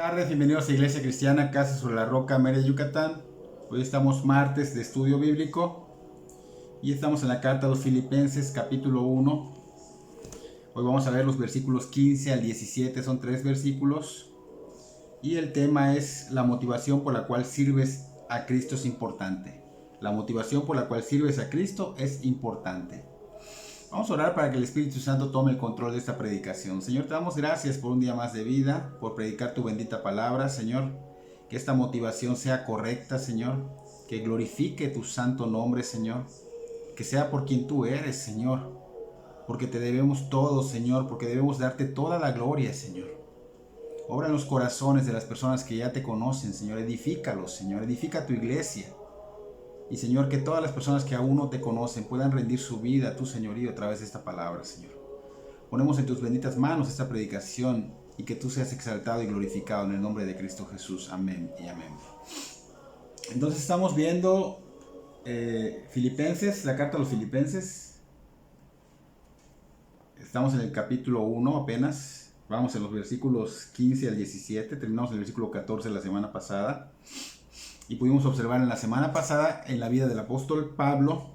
Buenas tardes, bienvenidos a Iglesia Cristiana Casa sobre la Roca, Mérida, Yucatán. Hoy estamos martes de estudio bíblico y estamos en la carta a los Filipenses capítulo 1. Hoy vamos a ver los versículos 15 al 17, son 3 versículos. Y el tema es la motivación por la cual sirves a Cristo es importante. La motivación por la cual sirves a Cristo es importante. Vamos a orar para que el Espíritu Santo tome el control de esta predicación. Señor, te damos gracias por un día más de vida, por predicar tu bendita palabra, Señor. Que esta motivación sea correcta, Señor. Que glorifique tu santo nombre, Señor. Que sea por quien tú eres, Señor. Porque te debemos todo, Señor. Porque debemos darte toda la gloria, Señor. Obra en los corazones de las personas que ya te conocen, Señor. Edifícalos, Señor. Edifica tu iglesia. Y Señor, que todas las personas que aún no te conocen puedan rendir su vida a tu señorío a través de esta palabra, Señor. Ponemos en tus benditas manos esta predicación y que tú seas exaltado y glorificado en el nombre de Cristo Jesús. Amén y amén. Entonces estamos viendo Filipenses, la carta a los Filipenses. Estamos en el capítulo 1 apenas. Vamos en los versículos 15 al 17. Terminamos en el versículo 14 la semana pasada. Y pudimos observar en la semana pasada en la vida del apóstol Pablo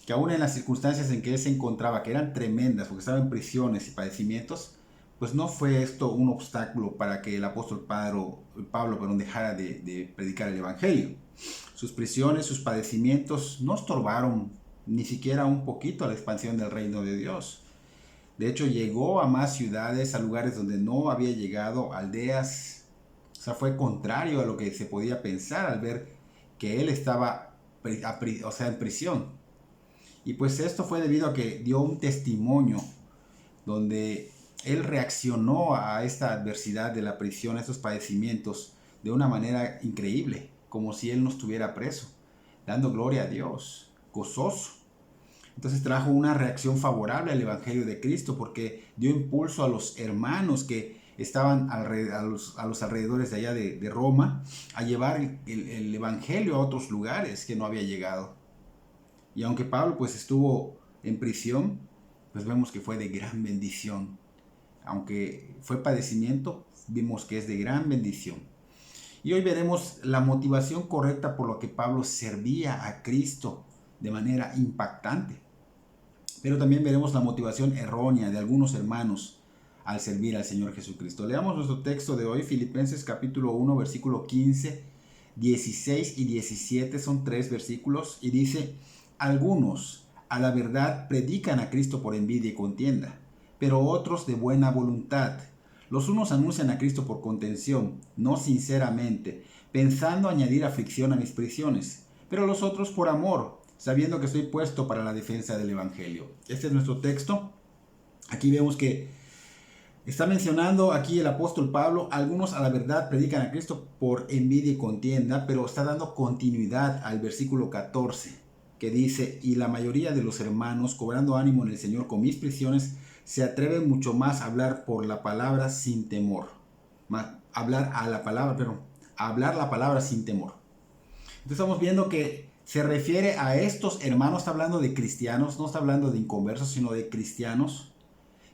que aún en las circunstancias en que él se encontraba, que eran tremendas porque estaba en prisiones y padecimientos, pues no fue esto un obstáculo para que el apóstol Pablo dejara de predicar el evangelio. Sus prisiones, sus padecimientos no estorbaron ni siquiera un poquito a la expansión del reino de Dios. De hecho, llegó a más ciudades, a lugares donde no había llegado, aldeas. O sea, fue contrario a lo que se podía pensar al ver que él estaba en prisión. Y pues esto fue debido a que dio un testimonio donde él reaccionó a esta adversidad de la prisión, a estos padecimientos, de una manera increíble, como si él no estuviera preso, dando gloria a Dios, gozoso. Entonces trajo una reacción favorable al Evangelio de Cristo porque dio impulso a los hermanos que estaban a los alrededores de allá de Roma a llevar el Evangelio a otros lugares que no había llegado. Y aunque Pablo pues estuvo en prisión, pues vemos que fue de gran bendición. Aunque fue padecimiento, vimos que es de gran bendición. Y hoy veremos la motivación correcta por la que Pablo servía a Cristo de manera impactante. Pero también veremos la motivación errónea de algunos hermanos al servir al Señor Jesucristo. Leamos nuestro texto de hoy, Filipenses capítulo 1, versículo 15, 16 y 17, son 3 versículos, y dice: algunos a la verdad predican a Cristo por envidia y contienda, pero otros de buena voluntad. Los unos anuncian a Cristo por contención, no sinceramente, pensando añadir aflicción a mis prisiones, pero los otros por amor, sabiendo que estoy puesto para la defensa del Evangelio. Este es nuestro texto. Aquí vemos que está mencionando aquí el apóstol Pablo: algunos a la verdad predican a Cristo por envidia y contienda, pero está dando continuidad al versículo 14, que dice: y la mayoría de los hermanos, cobrando ánimo en el Señor con mis prisiones, se atreven mucho más a hablar por la palabra sin temor. Hablar la palabra sin temor. Entonces estamos viendo que se refiere a estos hermanos, está hablando de cristianos, no está hablando de inconversos, sino de cristianos.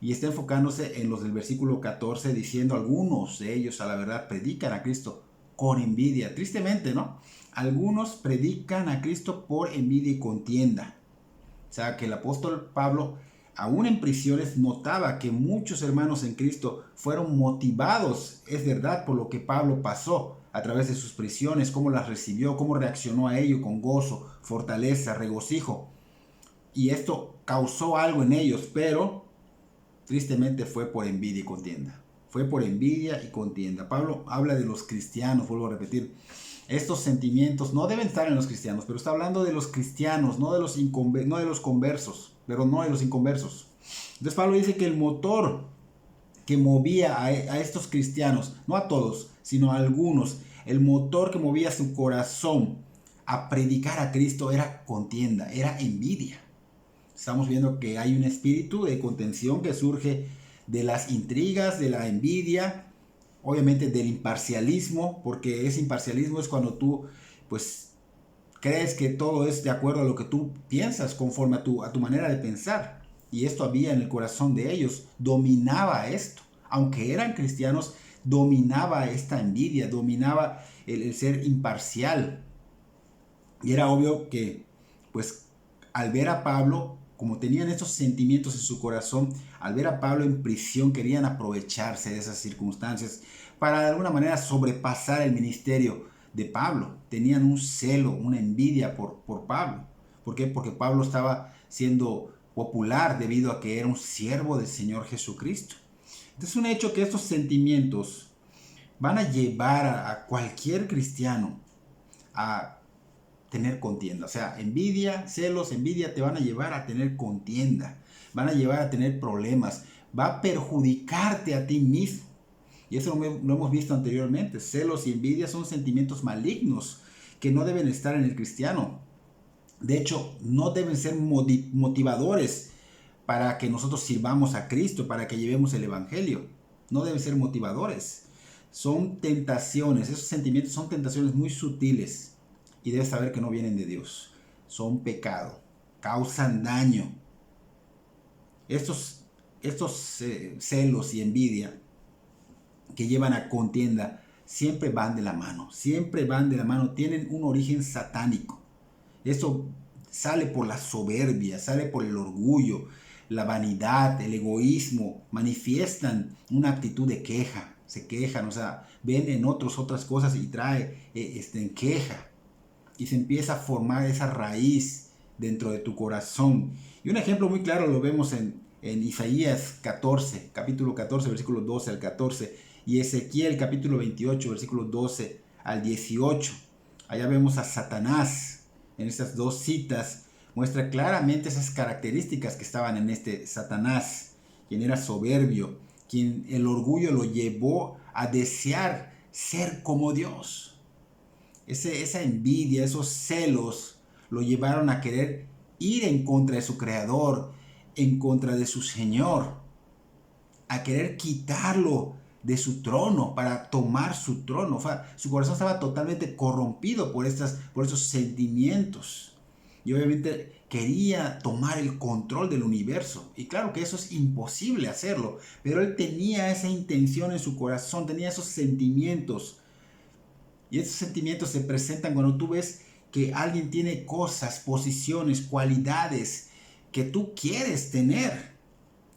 Y está enfocándose en los del versículo 14, diciendo: algunos de ellos a la verdad predican a Cristo con envidia. Tristemente, ¿no? Algunos predican a Cristo por envidia y contienda. O sea, que el apóstol Pablo, aún en prisiones, notaba que muchos hermanos en Cristo fueron motivados, es verdad, por lo que Pablo pasó a través de sus prisiones, cómo las recibió, cómo reaccionó a ello con gozo, fortaleza, regocijo. Y esto causó algo en ellos, pero tristemente fue por envidia y contienda. Fue por envidia y contienda. Pablo habla de los cristianos, vuelvo a repetir. Estos sentimientos no deben estar en los cristianos, pero está hablando de los cristianos, no de los conversos, pero no de los inconversos. Entonces Pablo dice que el motor que movía a estos cristianos, no a todos, sino a algunos, el motor que movía su corazón a predicar a Cristo era contienda, era envidia. Estamos viendo que hay un espíritu de contención que surge de las intrigas, de la envidia, obviamente del imparcialismo, porque ese imparcialismo es cuando tú pues crees que todo es de acuerdo a lo que tú piensas, conforme a tu manera de pensar. Y esto había en el corazón de ellos, dominaba esto. Aunque eran cristianos, dominaba esta envidia, dominaba el ser imparcial. Y era obvio que, pues, al ver a Pablo, como tenían estos sentimientos en su corazón, al ver a Pablo en prisión, querían aprovecharse de esas circunstancias para de alguna manera sobrepasar el ministerio de Pablo. Tenían un celo, una envidia por Pablo. ¿Por qué? Porque Pablo estaba siendo popular debido a que era un siervo del Señor Jesucristo. Entonces, es un hecho que estos sentimientos van a llevar a cualquier cristiano a tener contienda. O sea, envidia, celos, envidia te van a llevar a tener contienda, van a llevar a tener problemas, va a perjudicarte a ti mismo. Y eso lo hemos visto anteriormente. Celos y envidia son sentimientos malignos que no deben estar en el cristiano. De hecho, no deben ser motivadores para que nosotros sirvamos a Cristo, para que llevemos el Evangelio. No deben ser motivadores. Son tentaciones, esos sentimientos son tentaciones muy sutiles. Y debes saber que no vienen de Dios. Son pecado. Causan daño. Estos celos y envidia que llevan a contienda siempre van de la mano. Siempre van de la mano. Tienen un origen satánico. Esto sale por la soberbia, sale por el orgullo, la vanidad, el egoísmo. Manifiestan una actitud de queja. Se quejan, o sea, ven en otros otras cosas y trae queja. Y se empieza a formar esa raíz dentro de tu corazón. Y un ejemplo muy claro lo vemos en Isaías 14, capítulo 14, versículos 12 al 14, y Ezequiel capítulo 28, versículos 12 al 18. Allá vemos a Satanás. En estas dos citas muestra claramente esas características que estaban en este Satanás, quien era soberbio, quien el orgullo lo llevó a desear ser como Dios. Esa envidia, esos celos lo llevaron a querer ir en contra de su creador, en contra de su Señor, a querer quitarlo de su trono para tomar su trono. O sea, su corazón estaba totalmente corrompido por esos sentimientos. Y obviamente quería tomar el control del universo. Y claro que eso es imposible hacerlo, pero él tenía esa intención en su corazón, tenía esos sentimientos. Y esos sentimientos se presentan cuando tú ves que alguien tiene cosas, posiciones, cualidades que tú quieres tener.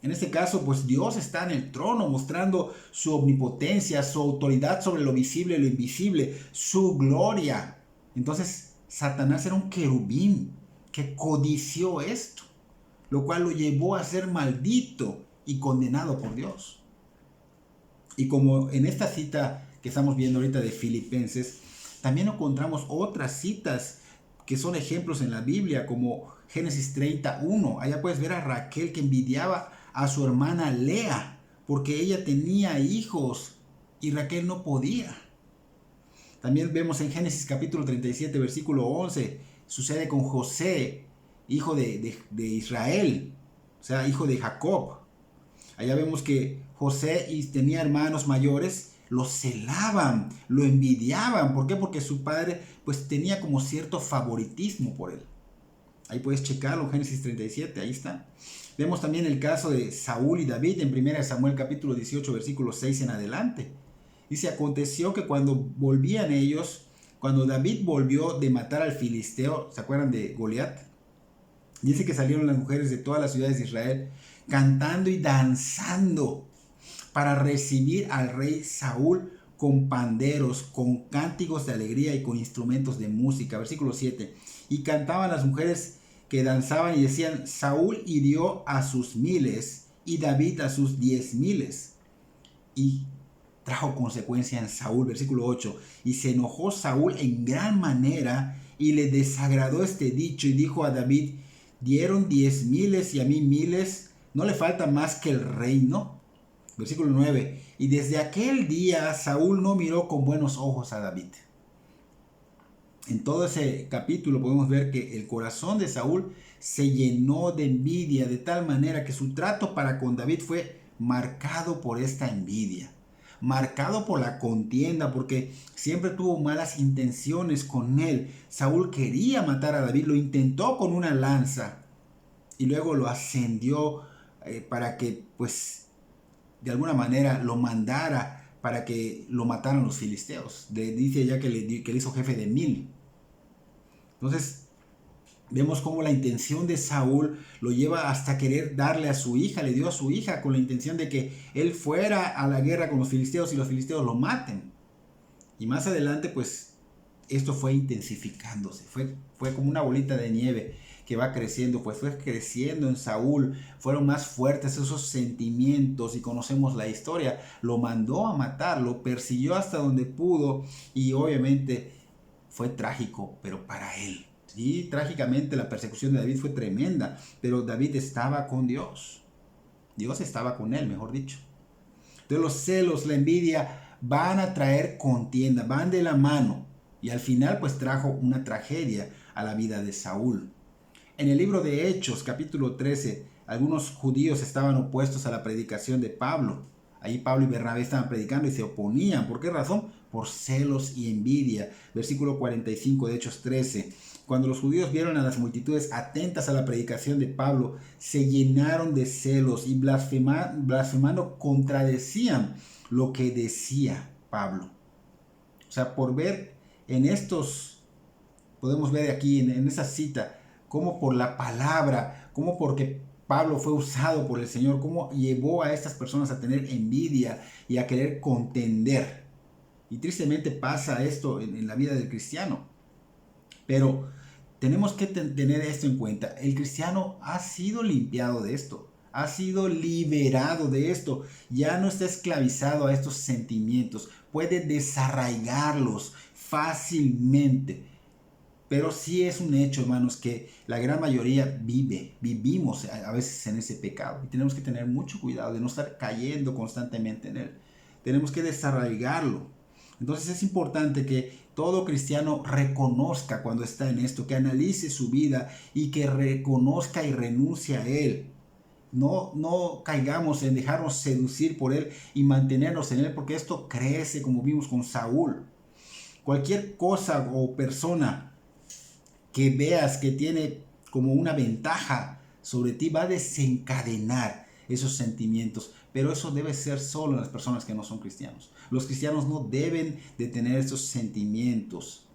En este caso, pues Dios está en el trono mostrando su omnipotencia, su autoridad sobre lo visible y lo invisible, su gloria. Entonces, Satanás era un querubín que codició esto, lo cual lo llevó a ser maldito y condenado por Dios. Y como en esta cita que estamos viendo ahorita de Filipenses, también encontramos otras citas que son ejemplos en la Biblia, como Génesis 31. Allá puedes ver a Raquel que envidiaba a su hermana Lea, porque ella tenía hijos y Raquel no podía. También vemos en Génesis capítulo 37, versículo 11, sucede con José, hijo de Israel, o sea, hijo de Jacob. Allá vemos que José tenía hermanos mayores, lo celaban, lo envidiaban. ¿Por qué? Porque su padre pues tenía como cierto favoritismo por él. Ahí puedes checarlo en Génesis 37, ahí está. Vemos también el caso de Saúl y David en 1 Samuel capítulo 18, versículo 6 en adelante. Dice, aconteció que cuando volvían ellos, cuando David volvió de matar al filisteo, ¿se acuerdan de Goliat? Dice que salieron las mujeres de todas las ciudades de Israel cantando y danzando para recibir al rey Saúl con panderos, con cánticos de alegría y con instrumentos de música. Versículo 7. Y cantaban las mujeres que danzaban y decían, Saúl hirió a sus 1000 y David a sus 10,000. Y trajo consecuencia en Saúl. Versículo 8. Y se enojó Saúl en gran manera y le desagradó este dicho y dijo a David, dieron 10,000 y a mí 1000, ¿no le falta más que el reino? Versículo 9. Y desde aquel día Saúl no miró con buenos ojos a David. En todo ese capítulo podemos ver que el corazón de Saúl se llenó de envidia de tal manera que su trato para con David fue marcado por esta envidia, marcado por la contienda, porque siempre tuvo malas intenciones con él. Saúl quería matar a David, lo intentó con una lanza y luego lo ascendió para que pues de alguna manera lo mandara para que lo mataran los filisteos. Dice ya que le hizo jefe de 1000. Entonces vemos cómo la intención de Saúl lo lleva hasta querer darle a su hija. Le dio a su hija con la intención de que él fuera a la guerra con los filisteos y los filisteos lo maten. Y más adelante pues esto fue intensificándose. Fue como una bolita de nieve que va creciendo, pues fue creciendo en Saúl, fueron más fuertes esos sentimientos y conocemos la historia. Lo mandó a matar, lo persiguió hasta donde pudo y obviamente fue trágico, pero para él. Sí, trágicamente la persecución de David fue tremenda, pero David estaba con Dios. Dios estaba con él, mejor dicho. Entonces los celos, la envidia van a traer contienda, van de la mano. Y al final pues trajo una tragedia a la vida de Saúl. En el libro de Hechos, capítulo 13, algunos judíos estaban opuestos a la predicación de Pablo. Ahí Pablo y Bernabé estaban predicando y se oponían. ¿Por qué razón? Por celos y envidia. Versículo 45 de Hechos 13. Cuando los judíos vieron a las multitudes atentas a la predicación de Pablo, se llenaron de celos y blasfemando contradecían lo que decía Pablo. O sea, por ver en estos, podemos ver aquí en esa cita, cómo por la palabra, cómo porque Pablo fue usado por el Señor, cómo llevó a estas personas a tener envidia y a querer contender. Y tristemente pasa esto en la vida del cristiano. Pero tenemos que tener esto en cuenta. El cristiano ha sido limpiado de esto, ha sido liberado de esto, ya no está esclavizado a estos sentimientos, puede desarraigarlos fácilmente. Pero sí es un hecho, hermanos, que la gran mayoría vivimos a veces en ese pecado. Y tenemos que tener mucho cuidado de no estar cayendo constantemente en él. Tenemos que desarraigarlo. Entonces es importante que todo cristiano reconozca cuando está en esto, que analice su vida y que reconozca y renuncie a él. No caigamos en dejarnos seducir por él y mantenernos en él, porque esto crece, como vimos con Saúl. Cualquier cosa o persona que veas que tiene como una ventaja sobre ti va a desencadenar esos sentimientos, pero eso debe ser solo en las personas que no son cristianos. Los cristianos no deben de tener estos sentimientos,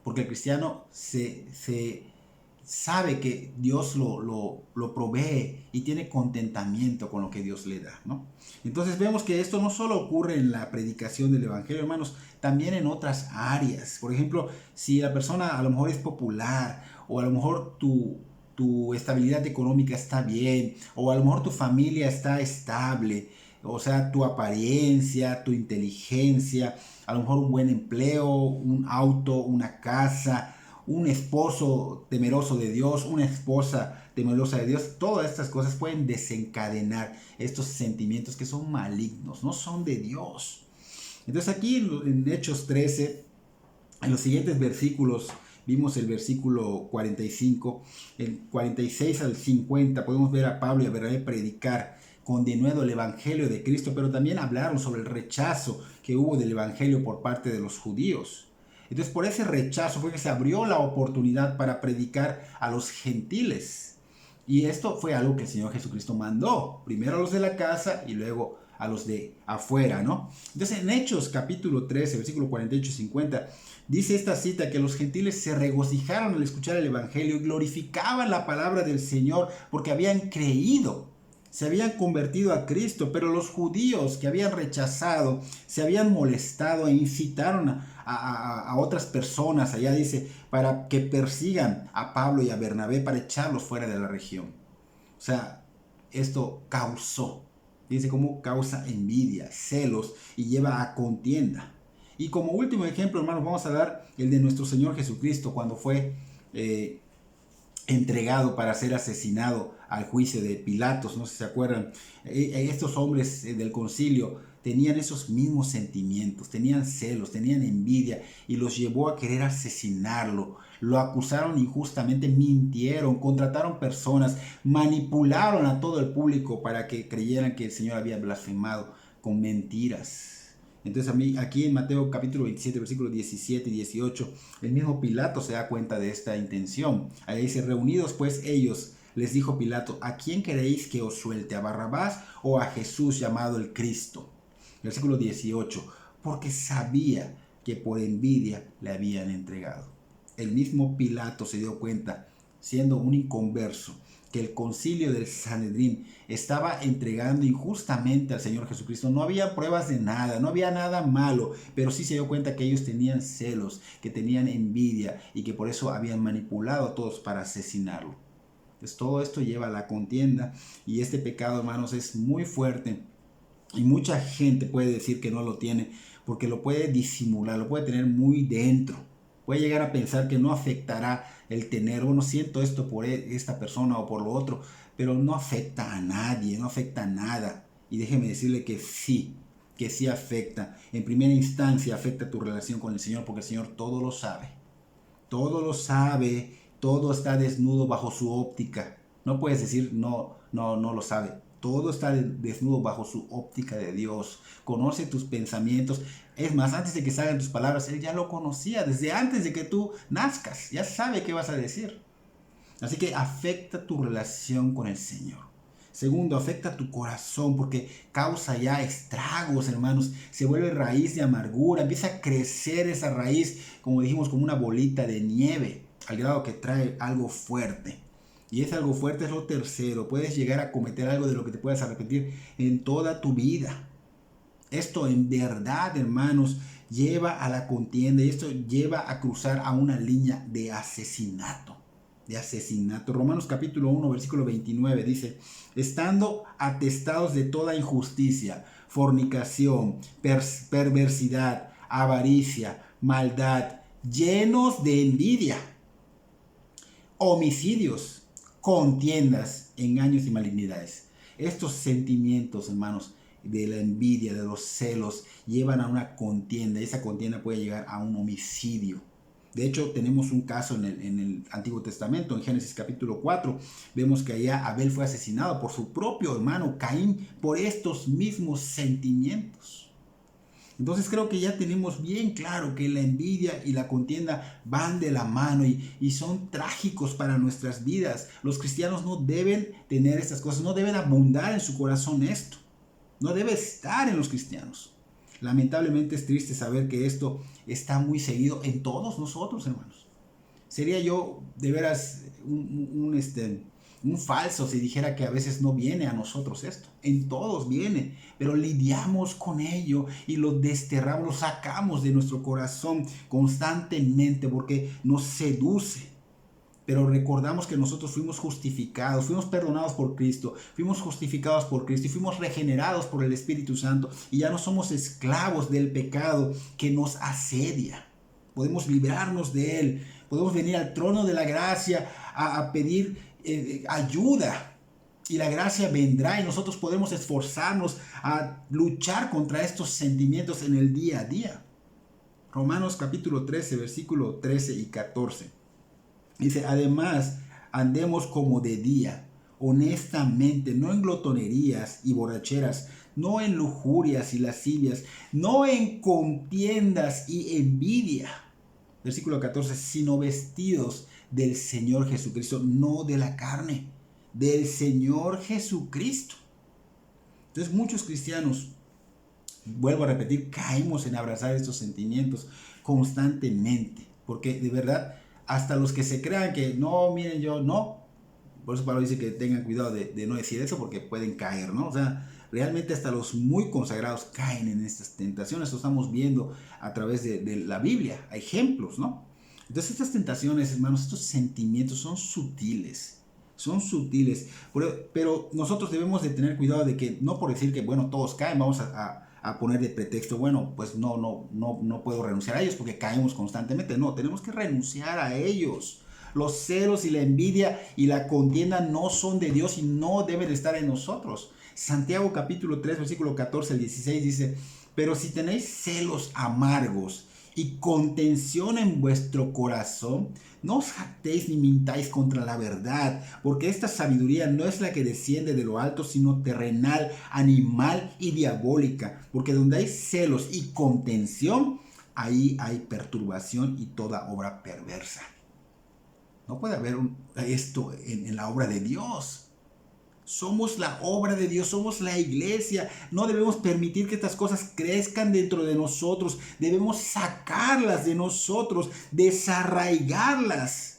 porque el cristiano se sabe que Dios lo provee y tiene contentamiento con lo que Dios le da, ¿no? Entonces vemos que esto no solo ocurre en la predicación del evangelio, hermanos, también en otras áreas. Por ejemplo, si la persona a lo mejor es popular, o a lo mejor tu estabilidad económica está bien, o a lo mejor tu familia está estable, o sea, tu apariencia, tu inteligencia, a lo mejor un buen empleo, un auto, una casa, un esposo temeroso de Dios, una esposa temerosa de Dios, todas estas cosas pueden desencadenar estos sentimientos que son malignos, no son de Dios. Entonces aquí en Hechos 13, en los siguientes versículos, vimos el versículo 45, el 46 al 50, podemos ver a Pablo y a Bernabé predicar con denuedo el evangelio de Cristo, pero también hablaron sobre el rechazo que hubo del evangelio por parte de los judíos. Entonces por ese rechazo fue que se abrió la oportunidad para predicar a los gentiles. Y esto fue algo que el Señor Jesucristo mandó, primero a los de la casa y luego a los de afuera, ¿no? Entonces en Hechos capítulo 13, versículo 48 y 50, dice esta cita que los gentiles se regocijaron al escuchar el evangelio y glorificaban la palabra del Señor porque habían creído. Se habían convertido a Cristo, pero los judíos que habían rechazado, se habían molestado e incitaron a otras personas, allá dice, para que persigan a Pablo y a Bernabé para echarlos fuera de la región. O sea, esto causó, dice cómo causa envidia, celos y lleva a contienda. Y como último ejemplo, hermanos, vamos a dar el de nuestro Señor Jesucristo cuando fue entregado para ser asesinado al juicio de Pilatos, no sé si se acuerdan. Estos hombres del concilio tenían esos mismos sentimientos, tenían celos, tenían envidia y los llevó a querer asesinarlo. Lo acusaron injustamente, mintieron, contrataron personas, manipularon a todo el público para que creyeran que el Señor había blasfemado con mentiras. Entonces aquí en Mateo capítulo 27, versículos 17 y 18, el mismo Pilato se da cuenta de esta intención. Ahí dice, reunidos pues ellos, les dijo Pilato, ¿a quién queréis que os suelte? ¿A Barrabás o a Jesús llamado el Cristo? Versículo 18, porque sabía que por envidia le habían entregado. El mismo Pilato se dio cuenta, siendo un inconverso, que el concilio del Sanedrín estaba entregando injustamente al Señor Jesucristo. No había pruebas de nada, no había nada malo, pero sí se dio cuenta que ellos tenían celos, que tenían envidia y que por eso habían manipulado a todos para asesinarlo. Entonces todo esto lleva a la contienda y este pecado, hermanos, es muy fuerte y mucha gente puede decir que no lo tiene porque lo puede disimular, lo puede tener muy dentro. Puede llegar a pensar que no afectará el tener, bueno, siento esto por esta persona o por lo otro, pero no afecta a nadie, no afecta a nada. Y déjeme decirle que sí afecta. En primera instancia afecta tu relación con el Señor, porque el Señor todo lo sabe. Todo lo sabe, todo está desnudo bajo su óptica. No puedes decir no lo sabe. Todo está desnudo bajo su óptica de Dios. Conoce tus pensamientos. Es más, antes de que salgan tus palabras, Él ya lo conocía. Desde antes de que tú nazcas, ya sabe qué vas a decir. Así que afecta tu relación con el Señor. Segundo, afecta tu corazón porque causa ya estragos, hermanos. Se vuelve raíz de amargura. Empieza a crecer esa raíz, como dijimos, como una bolita de nieve, al grado que trae algo fuerte. Y ese algo fuerte es lo tercero. Puedes llegar a cometer algo de lo que te puedas arrepentir en toda tu vida. Esto en verdad, hermanos, lleva a la contienda y esto lleva a cruzar a una línea de asesinato. Romanos capítulo 1, versículo 29 dice, estando atestados de toda injusticia, fornicación, perversidad, avaricia, maldad, llenos de envidia, homicidios, contiendas, engaños y malignidades. Estos sentimientos, hermanos, de la envidia, de los celos, llevan a una contienda. Esa contienda puede llegar a un homicidio. De hecho, tenemos un caso en el Antiguo Testamento, en Génesis capítulo 4. Vemos que allá Abel fue asesinado por su propio hermano Caín por estos mismos sentimientos. Entonces creo que ya tenemos bien claro que la envidia y la contienda van de la mano y son trágicos para nuestras vidas. Los cristianos no deben tener estas cosas, no deben abundar en su corazón esto. No debe estar en los cristianos. Lamentablemente es triste saber que esto está muy seguido en todos nosotros, hermanos. Sería yo de veras un falso si dijera que a veces no viene a nosotros esto. En todos viene, pero lidiamos con ello y lo desterramos, lo sacamos de nuestro corazón constantemente porque nos seduce. Pero recordamos que nosotros fuimos justificados, fuimos perdonados por Cristo, fuimos justificados por Cristo y fuimos regenerados por el Espíritu Santo y ya no somos esclavos del pecado que nos asedia. Podemos librarnos de él, podemos venir al trono de la gracia a pedir ayuda y la gracia vendrá y nosotros podemos esforzarnos a luchar contra estos sentimientos en el día a día. Romanos capítulo 13, versículo 13 y 14. Dice, además, andemos como de día, honestamente, no en glotonerías y borracheras, no en lujurias y lascivias, no en contiendas y envidia. Versículo 14, sino vestidos del Señor Jesucristo, no de la carne, del Señor Jesucristo. Entonces muchos cristianos, vuelvo a repetir, caemos en abrazar estos sentimientos constantemente, porque de verdad, hasta los que se crean que no, miren, yo no, por eso Pablo dice que tengan cuidado de no decir eso porque pueden caer, ¿no? O sea, realmente hasta los muy consagrados caen en estas tentaciones. Lo estamos viendo a través de la Biblia, hay ejemplos, ¿no? Entonces estas tentaciones, hermanos, estos sentimientos son sutiles, pero nosotros debemos de tener cuidado de que no por decir que, bueno, todos caen, vamos a poner de pretexto, bueno, pues no puedo renunciar a ellos porque caemos constantemente. No, tenemos que renunciar a ellos. Los celos y la envidia y la contienda no son de Dios y no deben de estar en nosotros. Santiago capítulo 3, versículo 14 al 16 dice, pero si tenéis celos amargos y contención en vuestro corazón, no os jactéis ni mintáis contra la verdad, porque esta sabiduría no es la que desciende de lo alto, sino terrenal, animal y diabólica, porque donde hay celos y contención, ahí hay perturbación y toda obra perversa. No puede haber esto en la obra de Dios. Somos la obra de Dios, somos la iglesia. No debemos permitir que estas cosas crezcan dentro de nosotros. Debemos sacarlas de nosotros, desarraigarlas.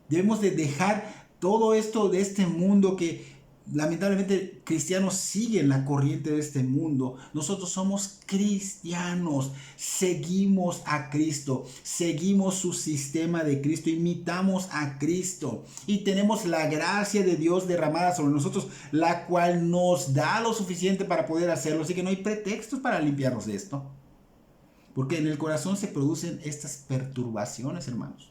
Debemos de dejar todo esto de este mundo que lamentablemente cristianos siguen la corriente de este mundo. Nosotros somos cristianos, seguimos a Cristo, seguimos su sistema de Cristo, imitamos a Cristo y tenemos la gracia de Dios derramada sobre nosotros, la cual nos da lo suficiente para poder hacerlo. Así que no hay pretextos para limpiarnos de esto, porque en el corazón se producen estas perturbaciones, hermanos.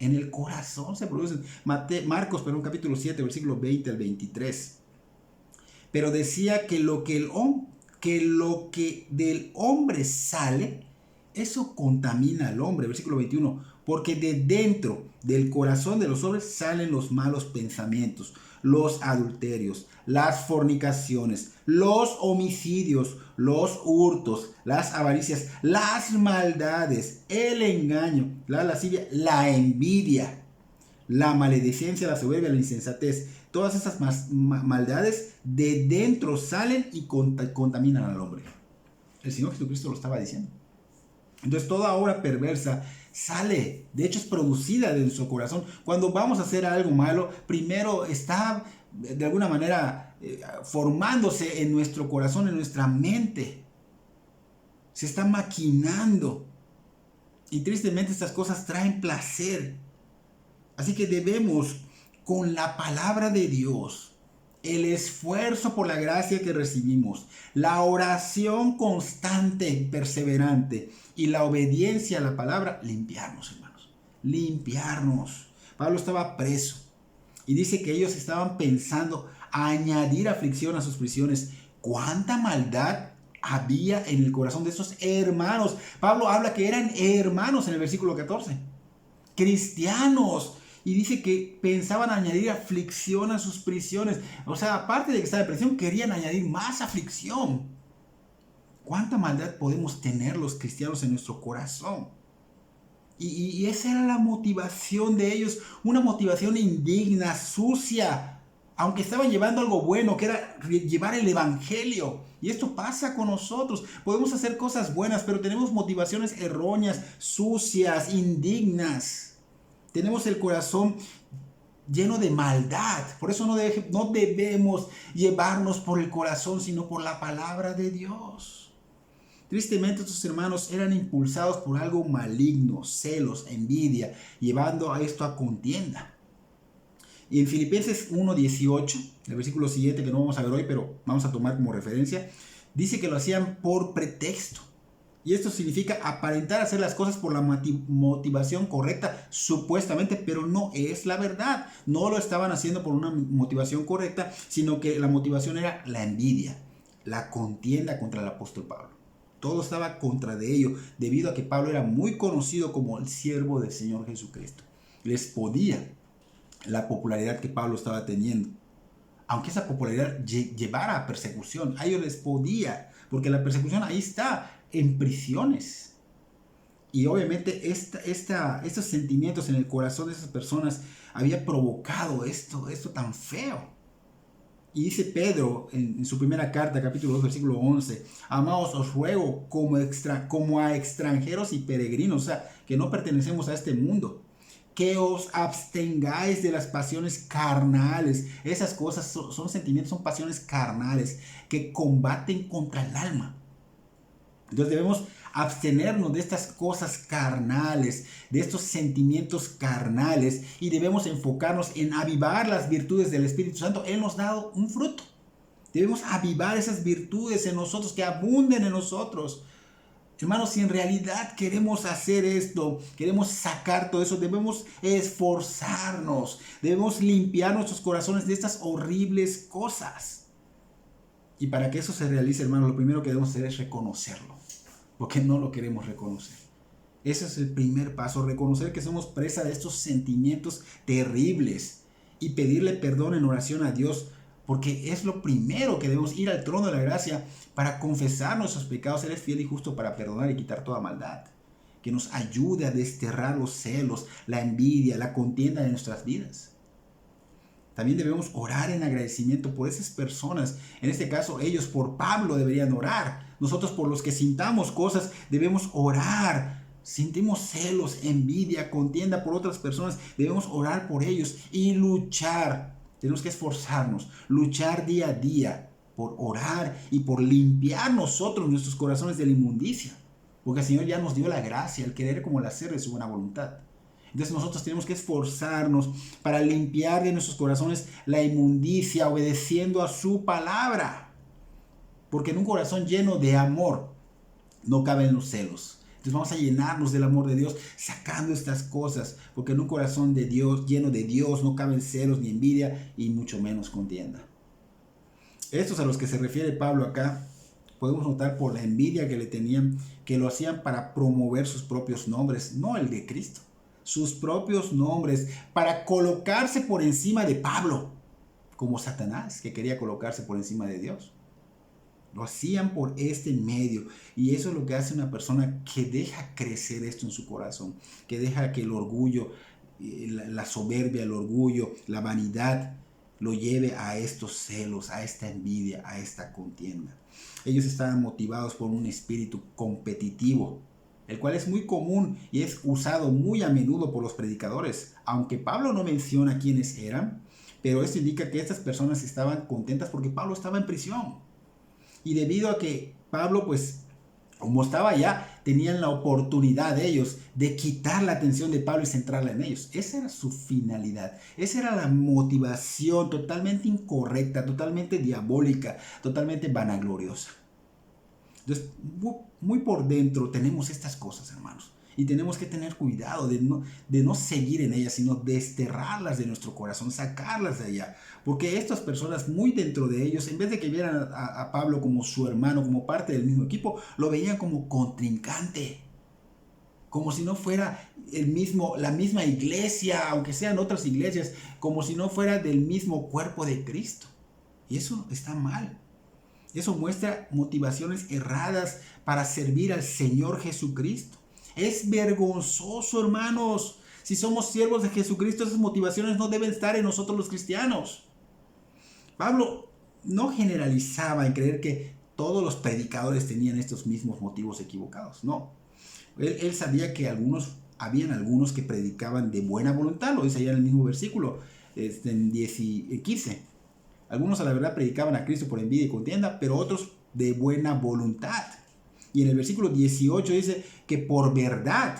En el corazón se producen. Marcos, capítulo 7, versículo 20 al 23. Pero decía que lo que del hombre sale, eso contamina al hombre. Versículo 21. Porque de dentro del corazón de los hombres salen los malos pensamientos, los adulterios, las fornicaciones, los homicidios, los hurtos, las avaricias, las maldades, el engaño, la lascivia, la envidia, la maledicencia, la soberbia, la insensatez. Todas esas maldades de dentro salen y contaminan al hombre. El Señor Jesucristo lo estaba diciendo. Entonces toda obra perversa sale, de hecho es producida de nuestro corazón. Cuando vamos a hacer algo malo, primero está de alguna manera formándose en nuestro corazón, en nuestra mente. Se está maquinando. Y tristemente estas cosas traen placer. Así que debemos, con la palabra de Dios, el esfuerzo por la gracia que recibimos, la oración constante y perseverante y la obediencia a la palabra, limpiarnos, hermanos. Limpiarnos. Pablo estaba preso y dice que ellos estaban pensando añadir aflicción a sus prisiones. ¿Cuánta maldad había en el corazón de esos hermanos? Pablo habla que eran hermanos en el versículo 14. Cristianos. Y dice que pensaban añadir aflicción a sus prisiones. O sea, aparte de que estaba en prisión, querían añadir más aflicción. ¿Cuánta maldad podemos tener los cristianos en nuestro corazón? Y esa era la motivación de ellos. Una motivación indigna, sucia. Aunque estaban llevando algo bueno, que era llevar el evangelio. Y esto pasa con nosotros. Podemos hacer cosas buenas, pero tenemos motivaciones erróneas, sucias, indignas. Tenemos el corazón lleno de maldad. Por eso no debemos llevarnos por el corazón, sino por la palabra de Dios. Tristemente estos hermanos eran impulsados por algo maligno, celos, envidia, llevando a esto a contienda. Y en Filipenses 1:18, el versículo siguiente que no vamos a ver hoy, pero vamos a tomar como referencia, dice que lo hacían por pretexto. Y esto significa aparentar hacer las cosas por la motivación correcta, supuestamente, pero no es la verdad. No lo estaban haciendo por una motivación correcta, sino que la motivación era la envidia, la contienda contra el apóstol Pablo. Todo estaba contra de ello, debido a que Pablo era muy conocido como el siervo del Señor Jesucristo. Les podía la popularidad que Pablo estaba teniendo. Aunque esa popularidad llevara a persecución, a ellos les podía, porque la persecución ahí está, en prisiones. Y obviamente estos sentimientos en el corazón de esas personas había provocado esto tan feo. Y dice Pedro en su primera carta, capítulo 2, versículo 11, amados, os ruego como a extranjeros y peregrinos, o sea, que no pertenecemos a este mundo, que os abstengáis de las pasiones carnales. Esas cosas son sentimientos, son pasiones carnales que combaten contra el alma. Entonces debemos abstenernos de estas cosas carnales, de estos sentimientos carnales, y debemos enfocarnos en avivar las virtudes del Espíritu Santo. Él nos ha dado un fruto. Debemos avivar esas virtudes en nosotros, que abunden en nosotros. Hermanos, si en realidad queremos hacer esto, queremos sacar todo eso, debemos esforzarnos, debemos limpiar nuestros corazones de estas horribles cosas. Y para que eso se realice, hermanos, lo primero que debemos hacer es reconocerlo, porque no lo queremos reconocer. Ese es el primer paso, reconocer que somos presa de estos sentimientos terribles y pedirle perdón en oración a Dios, porque es lo primero que debemos ir al trono de la gracia para confesar nuestros pecados. Él es fiel y justo para perdonar y quitar toda maldad, que nos ayude a desterrar los celos, la envidia, la contienda de nuestras vidas. También debemos orar en agradecimiento por esas personas. En este caso, ellos por Pablo deberían orar. Nosotros por los que sintamos cosas debemos orar. Sentimos celos, envidia, contienda por otras personas, debemos orar por ellos y luchar. Tenemos que esforzarnos, luchar día a día por orar y por limpiar nosotros nuestros corazones de la inmundicia. Porque el Señor ya nos dio la gracia, el querer como el hacer de su buena voluntad. Entonces nosotros tenemos que esforzarnos para limpiar de nuestros corazones la inmundicia, obedeciendo a su palabra. Porque en un corazón lleno de amor no caben los celos. Entonces vamos a llenarnos del amor de Dios sacando estas cosas. Porque en un corazón de Dios, lleno de Dios, no caben celos ni envidia y mucho menos contienda. Estos a los que se refiere Pablo acá, podemos notar por la envidia que le tenían, que lo hacían para promover sus propios nombres, no el de Cristo. Sus propios nombres, para colocarse por encima de Pablo, como Satanás, que quería colocarse por encima de Dios. Lo hacían por este medio, y eso es lo que hace una persona que deja crecer esto en su corazón, que deja que el orgullo, la soberbia, el orgullo, la vanidad, lo lleve a estos celos, a esta envidia, a esta contienda. Ellos estaban motivados por un espíritu competitivo, el cual es muy común y es usado muy a menudo por los predicadores, aunque Pablo no menciona quiénes eran, pero esto indica que estas personas estaban contentas porque Pablo estaba en prisión. Y debido a que Pablo, pues, como estaba allá, tenían la oportunidad de ellos de quitar la atención de Pablo y centrarla en ellos. Esa era su finalidad, esa era la motivación totalmente incorrecta, totalmente diabólica, totalmente vanagloriosa. Entonces, muy por dentro tenemos estas cosas, hermanos. Y tenemos que tener cuidado de no seguir en ellas, sino desterrarlas de nuestro corazón, sacarlas de allá. Porque estas personas, muy dentro de ellos, en vez de que vieran a Pablo como su hermano, como parte del mismo equipo, lo veían como contrincante. Como si no fuera la misma iglesia, aunque sean otras iglesias, como si no fuera del mismo cuerpo de Cristo. Y eso está mal. Eso muestra motivaciones erradas para servir al Señor Jesucristo. Es vergonzoso, hermanos. Si somos siervos de Jesucristo, esas motivaciones no deben estar en nosotros los cristianos. Pablo no generalizaba en creer que todos los predicadores tenían estos mismos motivos equivocados. No. Él sabía que habían algunos que predicaban de buena voluntad. Lo dice allá en el mismo versículo, en 15. Algunos a la verdad predicaban a Cristo por envidia y contienda, pero otros de buena voluntad. Y en el versículo 18 dice que por verdad.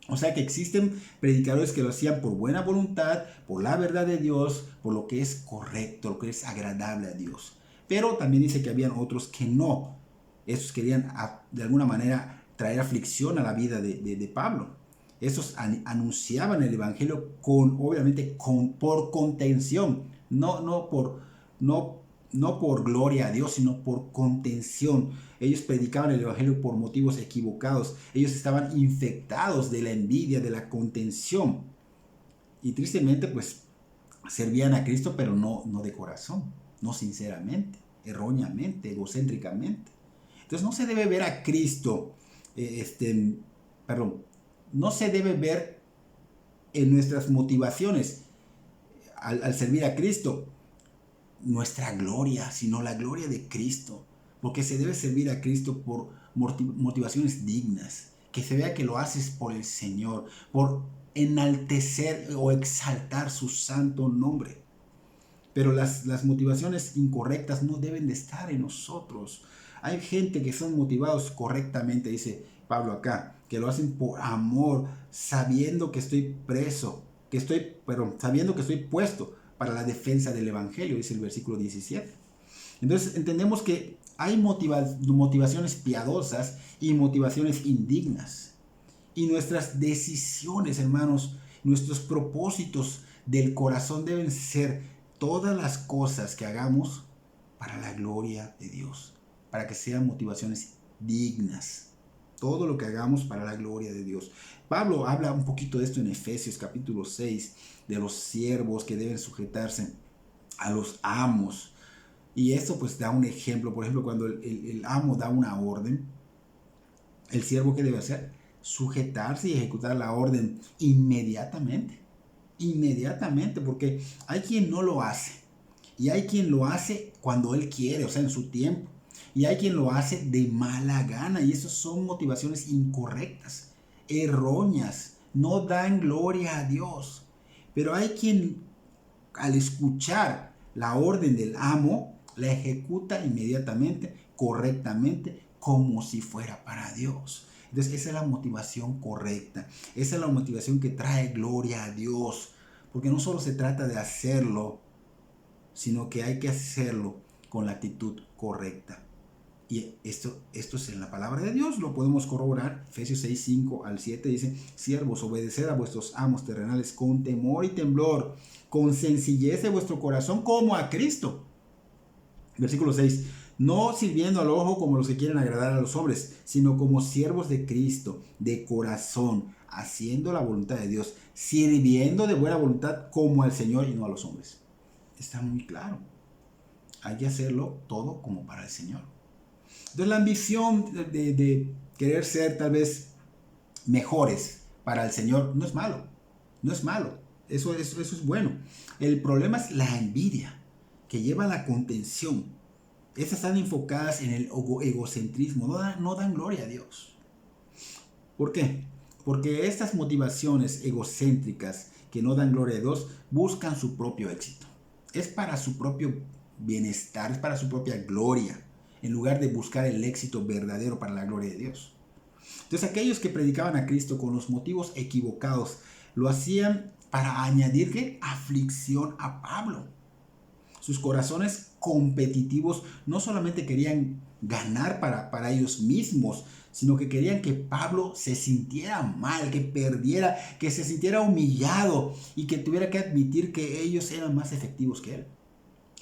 O sea que existen predicadores que lo hacían por buena voluntad, por la verdad de Dios, por lo que es correcto, lo que es agradable a Dios. Pero también dice que habían otros que no. Esos querían de alguna manera traer aflicción a la vida de Pablo. Esos anunciaban el evangelio obviamente por contención, no por gloria a Dios, sino por contención. Ellos predicaban el evangelio por motivos equivocados. Ellos estaban infectados de la envidia, de la contención. Y tristemente, pues, servían a Cristo, pero no de corazón, no sinceramente, erróneamente, egocéntricamente. Entonces no se debe ver a Cristo, no se debe ver en nuestras motivaciones al servir a Cristo nuestra gloria, sino la gloria de Cristo, porque se debe servir a Cristo por motivaciones dignas, que se vea que lo haces por el Señor, por enaltecer o exaltar su santo nombre. Pero las motivaciones incorrectas no deben de estar en nosotros. Hay gente que son motivados correctamente, dice Pablo acá, que lo hacen por amor, sabiendo que estoy preso, sabiendo que estoy puesto para la defensa del evangelio, dice el versículo 17. Entonces entendemos que hay motivaciones piadosas y motivaciones indignas. Y nuestras decisiones, hermanos, nuestros propósitos del corazón deben ser todas las cosas que hagamos para la gloria de Dios, para que sean motivaciones dignas. Todo lo que hagamos para la gloria de Dios. Pablo habla un poquito de esto en Efesios capítulo 6, de los siervos que deben sujetarse a los amos. Y esto pues da un ejemplo. Por ejemplo, cuando el amo da una orden, ¿el siervo qué debe hacer? Sujetarse y ejecutar la orden inmediatamente. inmediatamente, porque hay quien no lo hace. Y hay quien lo hace cuando él quiere, o sea, en su tiempo. Y hay quien lo hace de mala gana. Y esas son motivaciones incorrectas, erróneas. No dan gloria a Dios. Pero hay quien al escuchar la orden del amo, la ejecuta inmediatamente, correctamente, como si fuera para Dios. Entonces esa es la motivación correcta. Esa es la motivación que trae gloria a Dios. Porque no solo se trata de hacerlo, sino que hay que hacerlo con la actitud correcta. Y esto es en la palabra de Dios, lo podemos corroborar. Efesios 6, 5 al 7 dice: siervos, obedeced a vuestros amos terrenales con temor y temblor, con sencillez de vuestro corazón, como a Cristo. Versículo 6: no sirviendo al ojo como los que quieren agradar a los hombres, sino como siervos de Cristo, de corazón, haciendo la voluntad de Dios, sirviendo de buena voluntad como al Señor y no a los hombres. Está muy claro. Hay que hacerlo todo como para el Señor. Entonces la ambición de querer ser tal vez mejores para el Señor no es malo. No es malo. Eso es bueno. El problema es la envidia que lleva a la contención. Estas están enfocadas en el egocentrismo. No dan gloria a Dios. ¿Por qué? Porque estas motivaciones egocéntricas que no dan gloria a Dios buscan su propio éxito. Es para su propio bienestar, es para su propia gloria, en lugar de buscar el éxito verdadero para la gloria de Dios. Entonces aquellos que predicaban a Cristo con los motivos equivocados lo hacían para añadirle aflicción a Pablo. Sus corazones competitivos no solamente querían ganar para ellos mismos, sino que querían que Pablo se sintiera mal, que perdiera, que se sintiera humillado y que tuviera que admitir que ellos eran más efectivos que él.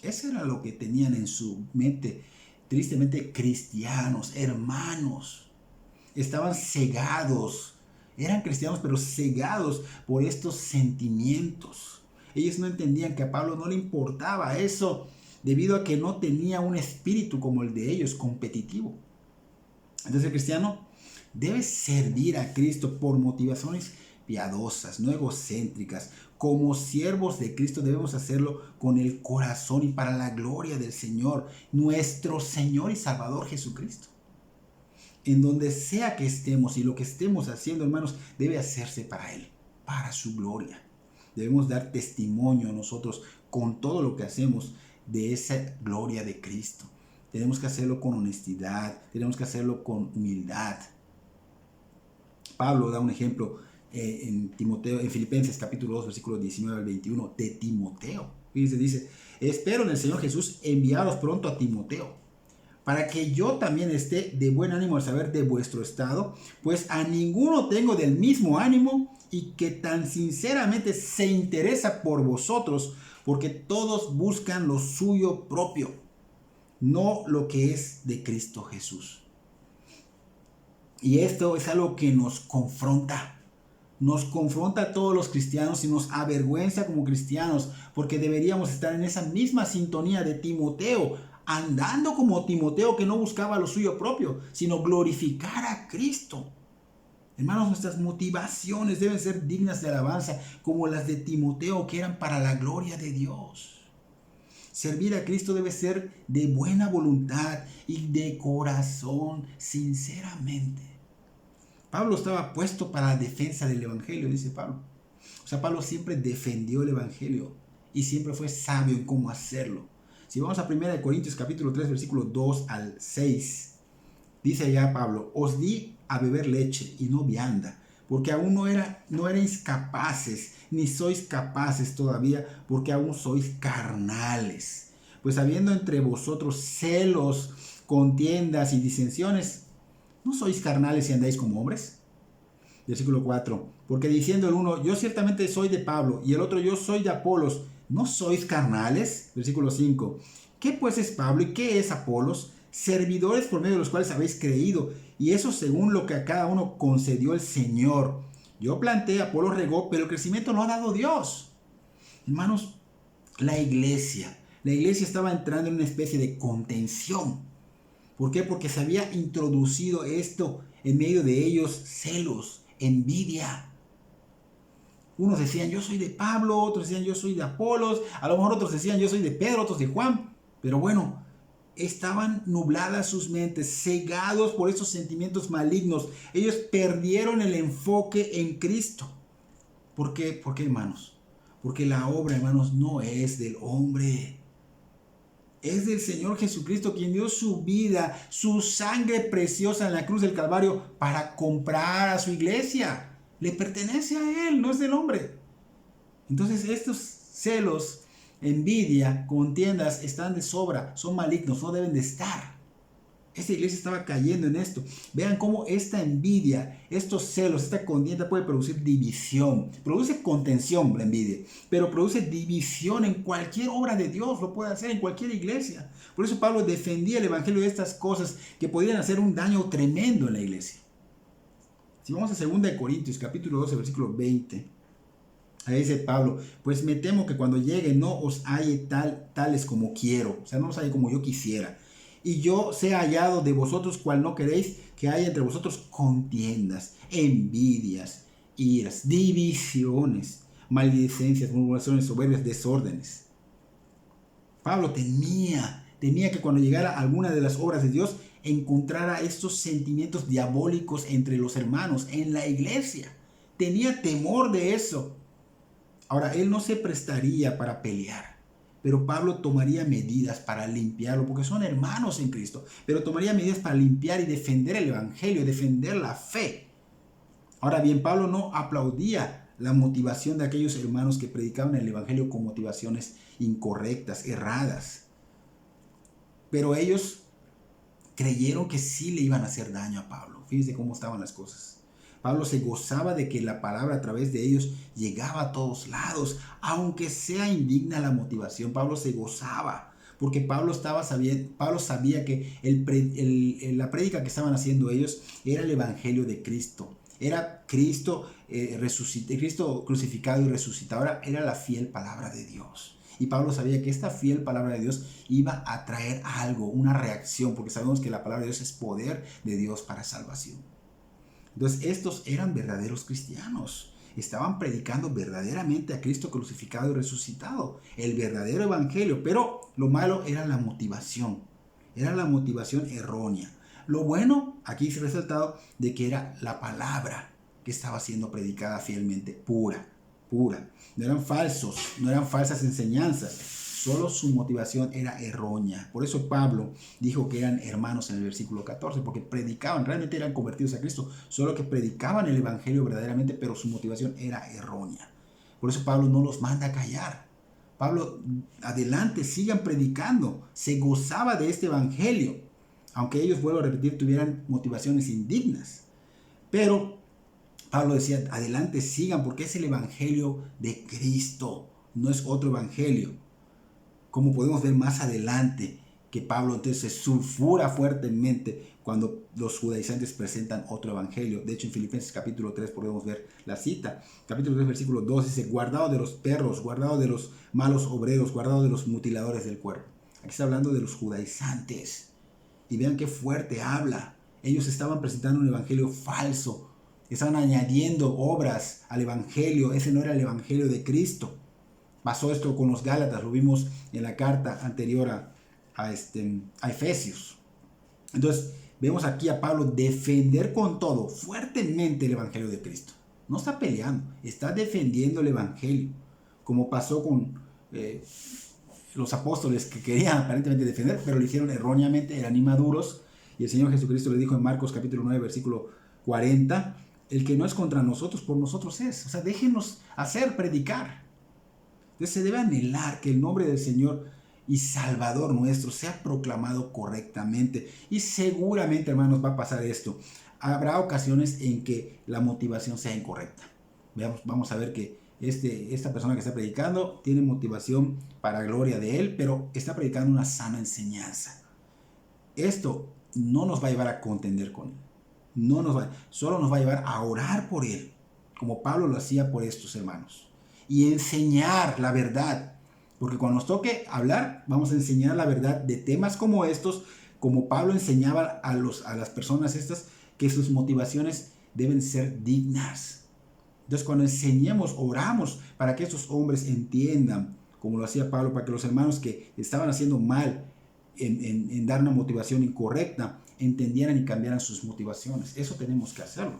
Eso era lo que tenían en su mente. Tristemente, cristianos, hermanos, estaban cegados. Eran cristianos, pero cegados por estos sentimientos. Ellos no entendían que a Pablo no le importaba eso, debido a que no tenía un espíritu como el de ellos, competitivo. Entonces el cristiano debe servir a Cristo por motivaciones piadosas, no egocéntricas. Como siervos de Cristo debemos hacerlo con el corazón y para la gloria del Señor, nuestro Señor y Salvador Jesucristo. En donde sea que estemos y lo que estemos haciendo, hermanos, debe hacerse para Él, para su gloria. Debemos dar testimonio a nosotros con todo lo que hacemos de esa gloria de Cristo. Tenemos que hacerlo con honestidad, tenemos que hacerlo con humildad. Pablo da un ejemplo en Filipenses capítulo 2, versículos 19 al 21, de Timoteo. Fíjense, dice: espero en el Señor Jesús enviaros pronto a Timoteo, para que yo también esté de buen ánimo al saber de vuestro estado, pues a ninguno tengo del mismo ánimo y que tan sinceramente se interesa por vosotros, porque todos buscan lo suyo propio, no lo que es de Cristo Jesús. Y esto es algo que nos confronta a todos los cristianos y nos avergüenza como cristianos, porque deberíamos estar en esa misma sintonía de Timoteo, andando como Timoteo, que no buscaba lo suyo propio, sino glorificar a Cristo. Hermanos, nuestras motivaciones deben ser dignas de alabanza, como las de Timoteo, que eran para la gloria de Dios. Servir a Cristo debe ser de buena voluntad y de corazón, sinceramente. Pablo estaba puesto para la defensa del Evangelio, dice Pablo. O sea, Pablo siempre defendió el Evangelio y siempre fue sabio en cómo hacerlo. Si vamos a 1 Corintios capítulo 3, versículos 2 al 6, dice allá Pablo: os di a beber leche y no vianda, porque aún no erais capaces, ni sois capaces todavía, porque aún sois carnales. Pues habiendo entre vosotros celos, contiendas y disensiones, ¿no sois carnales y andáis como hombres? Versículo 4. Porque diciendo el uno: yo ciertamente soy de Pablo, y el otro: yo soy de Apolos, ¿no sois carnales? Versículo 5. ¿Qué pues es Pablo y qué es Apolos? Servidores por medio de los cuales habéis creído, y eso según lo que a cada uno concedió el Señor. Yo planté, Apolos regó, pero el crecimiento lo ha dado Dios. Hermanos, la iglesia estaba entrando en una especie de contención. ¿Por qué? Porque se había introducido esto en medio de ellos: celos, envidia. Unos decían, yo soy de Pablo, otros decían, yo soy de Apolos, a lo mejor otros decían, yo soy de Pedro, otros de Juan. Pero bueno, estaban nubladas sus mentes, cegados por esos sentimientos malignos. Ellos perdieron el enfoque en Cristo. ¿Por qué? ¿Por qué, hermanos? Porque la obra, hermanos, no es del hombre. Es del Señor Jesucristo, quien dio su vida, su sangre preciosa en la cruz del Calvario para comprar a su iglesia. Le pertenece a Él, no es del hombre. Entonces estos celos, envidia, contiendas están de sobra, son malignos, no deben de estar. Esta iglesia estaba cayendo en esto. Vean cómo esta envidia, estos celos, esta contienda puede producir división. Produce contención la envidia, pero produce división en cualquier obra de Dios. Lo puede hacer en cualquier iglesia. Por eso Pablo defendía el evangelio de estas cosas que podían hacer un daño tremendo en la iglesia. Si vamos a 2 Corintios, capítulo 12, versículo 20. Ahí dice Pablo, pues me temo que cuando llegue no os halle tales como quiero. O sea, no os halle como yo quisiera. Y yo sea hallado de vosotros cual no queréis que haya entre vosotros contiendas, envidias, iras, divisiones, maledicencias, murmuraciones, soberbias, desórdenes. Pablo temía que cuando llegara alguna de las obras de Dios encontrara estos sentimientos diabólicos entre los hermanos en la iglesia. Tenía temor de eso. Ahora, él no se prestaría para pelear, pero Pablo tomaría medidas para limpiarlo, porque son hermanos en Cristo, pero tomaría medidas para limpiar y defender el evangelio, defender la fe. Ahora bien, Pablo no aplaudía la motivación de aquellos hermanos que predicaban el evangelio con motivaciones incorrectas, erradas. Pero ellos creyeron que sí le iban a hacer daño a Pablo. Fíjense cómo estaban las cosas. Pablo se gozaba de que la palabra a través de ellos llegaba a todos lados, aunque sea indigna la motivación. Pablo se gozaba, porque Pablo sabía que la prédica que estaban haciendo ellos era el evangelio de Cristo. Era Cristo Cristo crucificado y resucitado. Era la fiel palabra de Dios. Y Pablo sabía que esta fiel palabra de Dios iba a traer algo, una reacción, porque sabemos que la palabra de Dios es poder de Dios para salvación. Entonces estos eran verdaderos cristianos. Estaban predicando verdaderamente a Cristo crucificado y resucitado. El verdadero evangelio. Pero lo malo era la motivación. Era la motivación errónea. Lo bueno, aquí se ha resaltado, de que era la palabra que estaba siendo predicada fielmente, pura. No eran falsos, no eran falsas enseñanzas. Solo su motivación era errónea. Por eso Pablo dijo que eran hermanos en el versículo 14, porque predicaban, realmente eran convertidos a Cristo, solo que predicaban el evangelio verdaderamente, pero su motivación era errónea. Por eso Pablo no los manda a callar. Pablo, adelante, sigan predicando. Se gozaba de este evangelio, aunque ellos, vuelvo a repetir, tuvieran motivaciones indignas. Pero Pablo decía, adelante, sigan, porque es el evangelio de Cristo, no es otro evangelio. Como podemos ver más adelante, que Pablo entonces se sulfura fuertemente cuando los judaizantes presentan otro evangelio. De hecho, en Filipenses capítulo 3 podemos ver la cita. Capítulo 3, versículo 2 dice, guardado de los perros, guardado de los malos obreros, guardado de los mutiladores del cuerpo. Aquí está hablando de los judaizantes. Y vean qué fuerte habla. Ellos estaban presentando un evangelio falso. Estaban añadiendo obras al evangelio. Ese no era el evangelio de Cristo. Pasó esto con los Gálatas, lo vimos en la carta anterior a Efesios. Entonces, vemos aquí a Pablo defender con todo, fuertemente el evangelio de Cristo. No está peleando, está defendiendo el evangelio. Como pasó con los apóstoles que querían aparentemente defender, pero lo hicieron erróneamente, eran inmaduros. Y el Señor Jesucristo le dijo en Marcos capítulo 9, versículo 40, el que no es contra nosotros, por nosotros es. O sea, déjenos hacer, predicar. Entonces se debe anhelar que el nombre del Señor y Salvador nuestro sea proclamado correctamente. Y seguramente, hermanos, va a pasar esto. Habrá ocasiones en que la motivación sea incorrecta. Vamos a ver que esta persona que está predicando tiene motivación para gloria de Él, pero está predicando una sana enseñanza. Esto no nos va a llevar a contender con Él. Solo nos va a llevar a orar por Él, como Pablo lo hacía por estos hermanos. Y enseñar la verdad, porque cuando nos toque hablar, vamos a enseñar la verdad de temas como estos, como Pablo enseñaba a las personas estas, que sus motivaciones deben ser dignas. Entonces cuando enseñemos, oramos para que estos hombres entiendan, como lo hacía Pablo, para que los hermanos que estaban haciendo mal en dar una motivación incorrecta, entendieran y cambiaran sus motivaciones. Eso tenemos que hacerlo.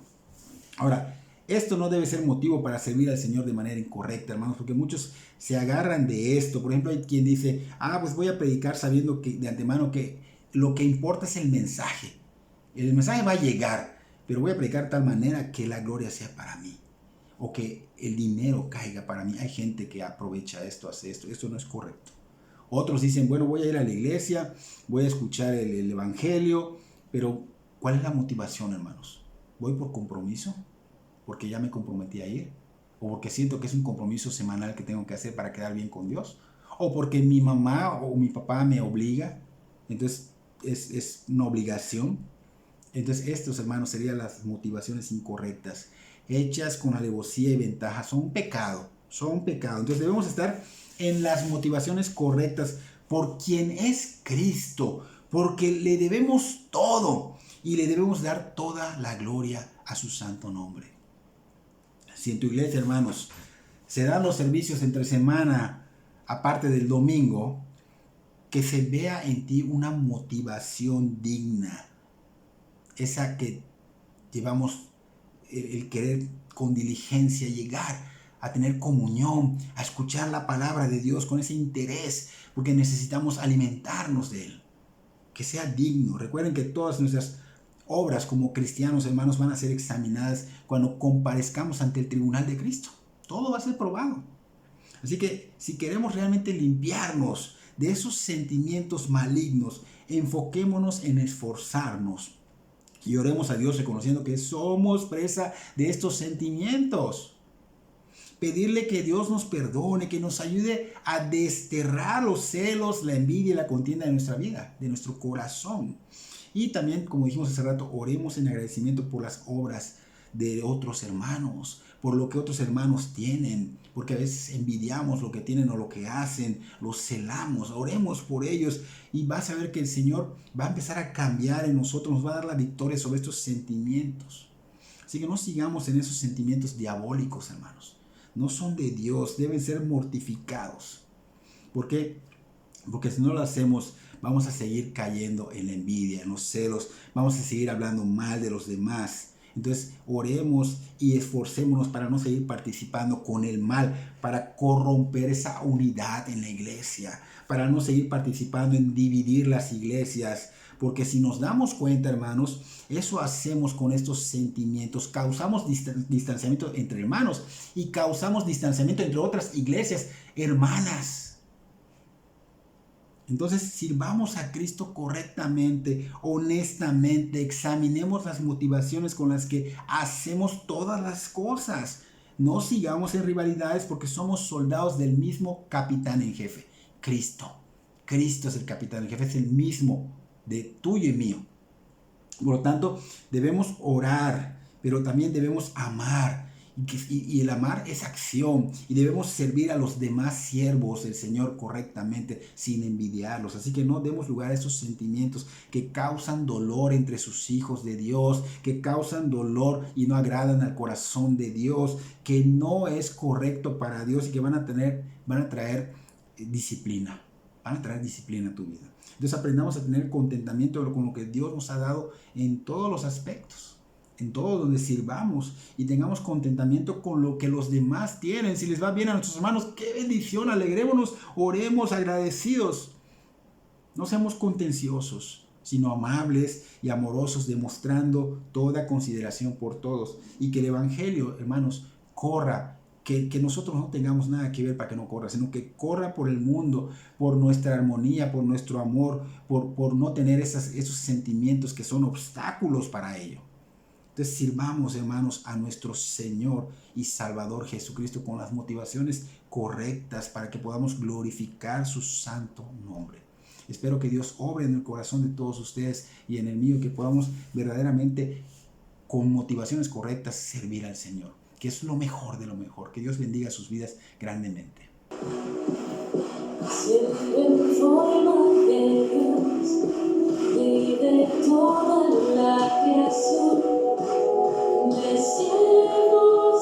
Ahora, esto no debe ser motivo para servir al Señor de manera incorrecta, hermanos, porque muchos se agarran de esto. Por ejemplo, hay quien dice, pues voy a predicar sabiendo que de antemano que lo que importa es el mensaje. El mensaje va a llegar, pero voy a predicar de tal manera que la gloria sea para mí, o que el dinero caiga para mí. Hay gente que aprovecha esto, hace esto. Esto no es correcto. Otros dicen, bueno, voy a ir a la iglesia, voy a escuchar el evangelio, pero ¿cuál es la motivación, hermanos? ¿Voy por compromiso? ¿Porque ya me comprometí a ir? ¿O porque siento que es un compromiso semanal que tengo que hacer para quedar bien con Dios? ¿O porque mi mamá o mi papá me obliga? Entonces es una obligación. Entonces estos, hermanos, serían las motivaciones incorrectas, hechas con alevosía y ventaja. Son pecado, son pecado. Entonces debemos estar en las motivaciones correctas por quien es Cristo, porque le debemos todo y le debemos dar toda la gloria a su santo nombre. Si en tu iglesia, hermanos, se dan los servicios entre semana, aparte del domingo, que se vea en ti una motivación digna, esa que llevamos el querer con diligencia llegar a tener comunión, a escuchar la palabra de Dios con ese interés, porque necesitamos alimentarnos de Él. Que sea digno. Recuerden que todas nuestras obras como cristianos, hermanos, van a ser examinadas cuando comparezcamos ante el tribunal de Cristo. Todo va a ser probado. Así que si queremos realmente limpiarnos de esos sentimientos malignos, enfoquémonos en esforzarnos y oremos a Dios reconociendo que somos presa de estos sentimientos. Pedirle que Dios nos perdone, que nos ayude a desterrar los celos, la envidia y la contienda de nuestra vida, de nuestro corazón. Y también, como dijimos hace rato, oremos en agradecimiento por las obras de otros hermanos, por lo que otros hermanos tienen, porque a veces envidiamos lo que tienen o lo que hacen, los celamos. Oremos por ellos y vas a ver que el Señor va a empezar a cambiar en nosotros, nos va a dar la victoria sobre estos sentimientos. Así que no sigamos en esos sentimientos diabólicos, hermanos. No son de Dios, deben ser mortificados. ¿Por qué? Porque si no lo hacemos, vamos a seguir cayendo en la envidia, en los celos, vamos a seguir hablando mal de los demás. Entonces oremos y esforcémonos para no seguir participando con el mal, para corromper esa unidad en la iglesia, para no seguir participando en dividir las iglesias. Porque si nos damos cuenta, hermanos, eso hacemos con estos sentimientos. Causamos distanciamiento entre hermanos y causamos distanciamiento entre otras iglesias hermanas. Entonces sirvamos a Cristo correctamente, honestamente, examinemos las motivaciones con las que hacemos todas las cosas. No sigamos en rivalidades porque somos soldados del mismo capitán en jefe, Cristo. Cristo es el capitán en jefe, es el mismo de tuyo y mío. Por lo tanto, debemos orar, pero también debemos amar. Y el amar es acción y debemos servir a los demás siervos del Señor correctamente sin envidiarlos. Así que no demos lugar a esos sentimientos que causan dolor entre sus hijos de Dios, que causan dolor y no agradan al corazón de Dios, que no es correcto para Dios y que van a traer disciplina. Van a traer disciplina a tu vida. Entonces aprendamos a tener contentamiento con lo que Dios nos ha dado en todos los aspectos. En todo donde sirvamos y tengamos contentamiento con lo que los demás tienen. Si les va bien a nuestros hermanos, qué bendición, alegrémonos, oremos agradecidos. No seamos contenciosos, sino amables y amorosos, demostrando toda consideración por todos. Y que el evangelio, hermanos, corra, que nosotros no tengamos nada que ver para que no corra, sino que corra por el mundo, por nuestra armonía, por nuestro amor, por no tener esos sentimientos que son obstáculos para ello. Entonces sirvamos, hermanos, a nuestro Señor y Salvador Jesucristo con las motivaciones correctas para que podamos glorificar su santo nombre. Espero que Dios obre en el corazón de todos ustedes y en el mío, que podamos verdaderamente con motivaciones correctas servir al Señor, que es lo mejor de lo mejor. Que Dios bendiga sus vidas grandemente. Siempre en forma de Dios, vive toda la creación. Cielo,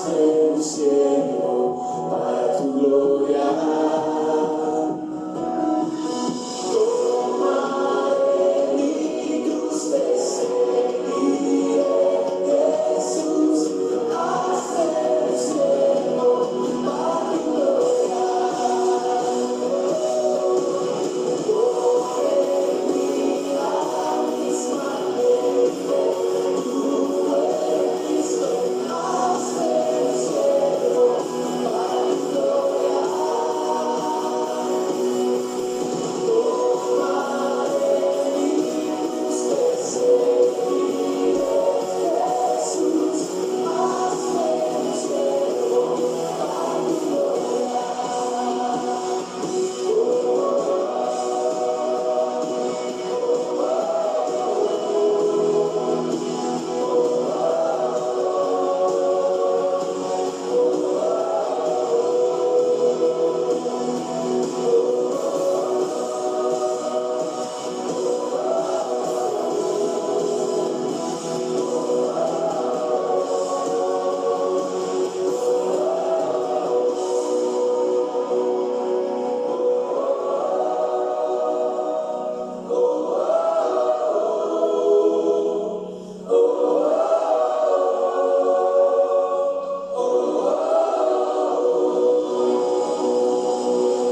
Dios.